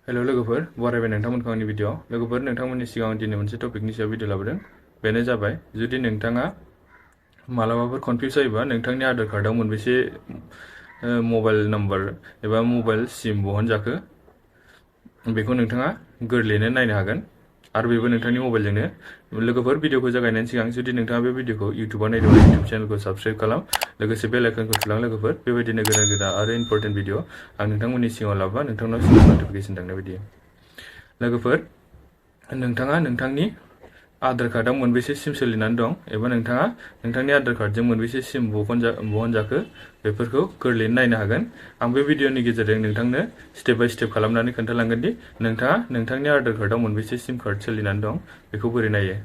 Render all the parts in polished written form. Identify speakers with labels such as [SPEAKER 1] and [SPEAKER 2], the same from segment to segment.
[SPEAKER 1] hello लोगोफोर बरायबाय नोंथांमोनखौ आंनि video लोगोफोर नोंथांमोननि सिगाङाव दिनै मोनसे टपिकनि सायाव भिडिअ लाबोदों बेनो जाबाय जुदि नोंथाङा मालाबाफोर कनफ्यूज जायोबा नोंथांनि आधार कार्डआव मोनबेसे मबाइल नम्बर एबा मबाइल सिम बहनजाखो बेखौ नोंथाङा गोरलैयैनो नायनो हागोन आरो बेबो नोंथांनि मबाइलजोंनो लोगोफोर भिडिअखौ जागायनायनि सिगां जुदि नोंथाङा बे भिडिअखौ इउट्युबाव नायदोंबा इउट्युब चेनेलखौ साबस्क्राइब खालाम लोगोसे बेल आइकनखौ थुलां लोगोफोर बेबायदिनो गोदान गोदान आरो इम्पोर्टेन्ट भिडिअ आं नोंथांमोननि सिगाङाव लाबोबा नोंथांनाव सिगां नटिफिकेसन थांनाय बायदि लोगोफोर नोंथाङा नोंथांनि आधार कार्डआव मोनबेसे सिम सोलिनानै दं एबा नोंथाङा नोंथांनि आधार कार्डजों मोनबेसे सिम बहनजाखो बेफोरखौ गोरलैयैनो नायनो हागोन आं बे भिडिअनि गेजेरजों नोंथांनो स्टेप बाय स्टेप खालामनानै खोन्थालांगोन दि नोंथाङा नोंथांनि आधार कार्डआव मोनबेसे सिम कार्ड सोलिनानै दं बेखौ बोरै नायो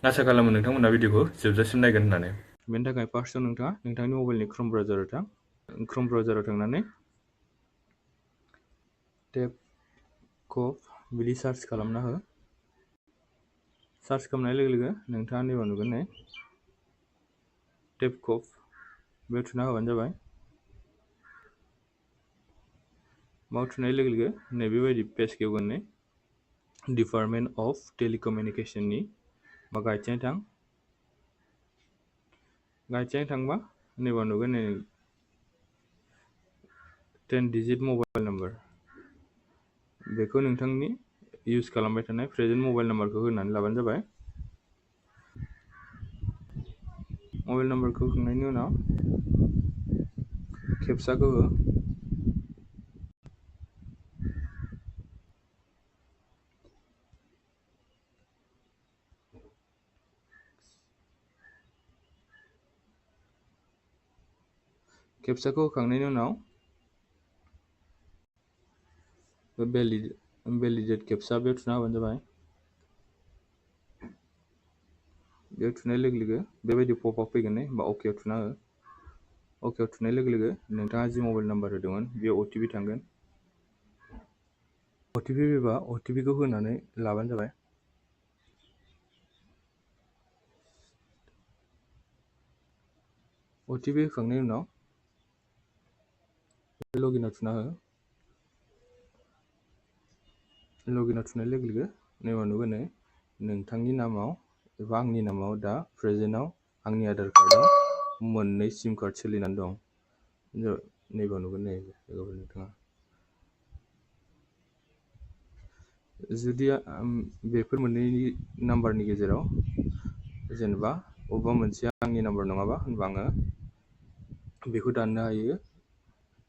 [SPEAKER 1] आसा खालामो नोंथांमोना भिडिअखौ जोबजासिम नायगोन होननानै बेनि थाखाय फार्स्टआव नोंथाङा नोंथांनि मबाइलनि क्रोम ब्राउजाराव थांनानै थेबकप बिदि सार्च खालामना हो सार्च खालामनाय लोगो लोगो नोंथाङा नैबाव नुगोन नै थेबकप बेयाव थुना होबानो जाबाय माव थुनाय लोगो लोगो नैबेबायदि पेज खेवगोन नै डिपार्टमेन्ट अफ टेलिकमिउनिकेशननि बा गाहायथिं थांबा नैबाव नुगोन नै 10 डिजिट मबाइल नम्बर बेखौ नोंथांनि इउज खालामबाय थानाय प्रेजेन्ट मबाइल नम्बरखौ होनानै लाबानो जाबाय मबाइल नम्बरखौ होखांनायनि उनाव खेबसाखौ हो खेबसाखौ होखांनायनि उनाव भेलिडेट खेबसा बेयाव थुना होबानो जाबाय बेयाव थुनाय लोगो लोगो बेबायदि पपआप फैगोन नै बा अकेआव थुना हो अकेआव थुनाय लोगो लोगो नोंथाङा जि मबाइल नाम्बार होदोंमोन बेयाव अटिपि थांगोन अटिपि फैबा अटिपिखौ होनानै लाबानो जाबाय अटिपि होखांनायनि उनाव लगिनआव थुना हो लगिनआव थुनाय लोगो लोगो नैबाव नुगोन नै नोंथांनि नामाव एबा आंनि नामाव दा प्रेजेन्टआव आंनि आधार कार्डआव मोननै सिम कार्ड सोलिनानै दं नैबाव नुगोन नै नोंथाङा जुदि बेफोर मोननै नाम्बारनि गेजेराव जेनेबा अबेबा मोनसेया आंनि नाम्बार नङाबा होनबा आङो बेखौ दाननो हायो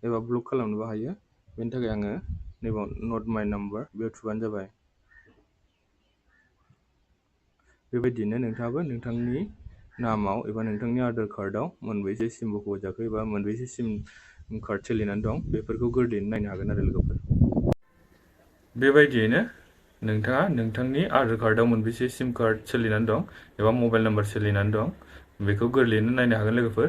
[SPEAKER 1] एबा ब्लक खालामनोबो हायो बेनि थाखाय आङो नैबाव नट माइ नाम्बार बेयाव थुबानो जाबाय बेबायदिनो नोंथाङाबो नोंथांनि नामाव एबा नोंथांनि आधार कार्डआव मोनबेसे सिम बख'जाखो एबा मोनबेसे सिम कार्ड सोलिनानै दं बेफोरखौ गोरलैयैनो नायनो हागोन आरो लोगोफोर बेबायदियैनो नोंथाङा नोंथांनि आधार कार्डआव मोनबेसे सिम कार्ड सोलिनानै दं एबा मबाइल नाम्बार सोलिनानै दं बेखौ गोरलैयैनो नायनो हागोन लोगोफोर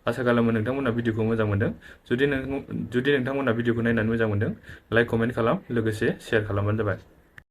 [SPEAKER 1] आसा खालामो नोंथांमोना भिडिअखौ मोजां मोनदों जुदि नोंथांमोना भिडिअखौ नायनानै मोजां मोनदों लाइक कमेन्ट खालाम लोगोसे शेयार खालामबानो जाबाय